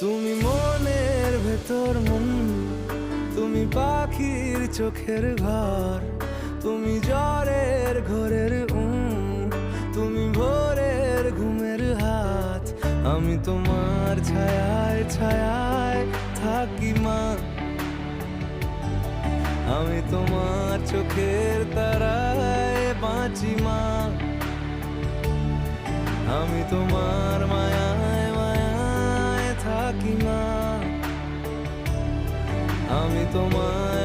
তুমি মনের ভেতর মন, তুমি পাখির চোখের ঘর, তুমি জ্বরের ঘোরের তুমি ভোরের ঘুমের হাত। আমি তোমার ছায়ায় ছায়ায় থাকি মা, আমি তোমার চোখের তারায় বাঁচি মা, আমি তোমার মায়ায় মায়ায় থাকি মা, আমি তোমায়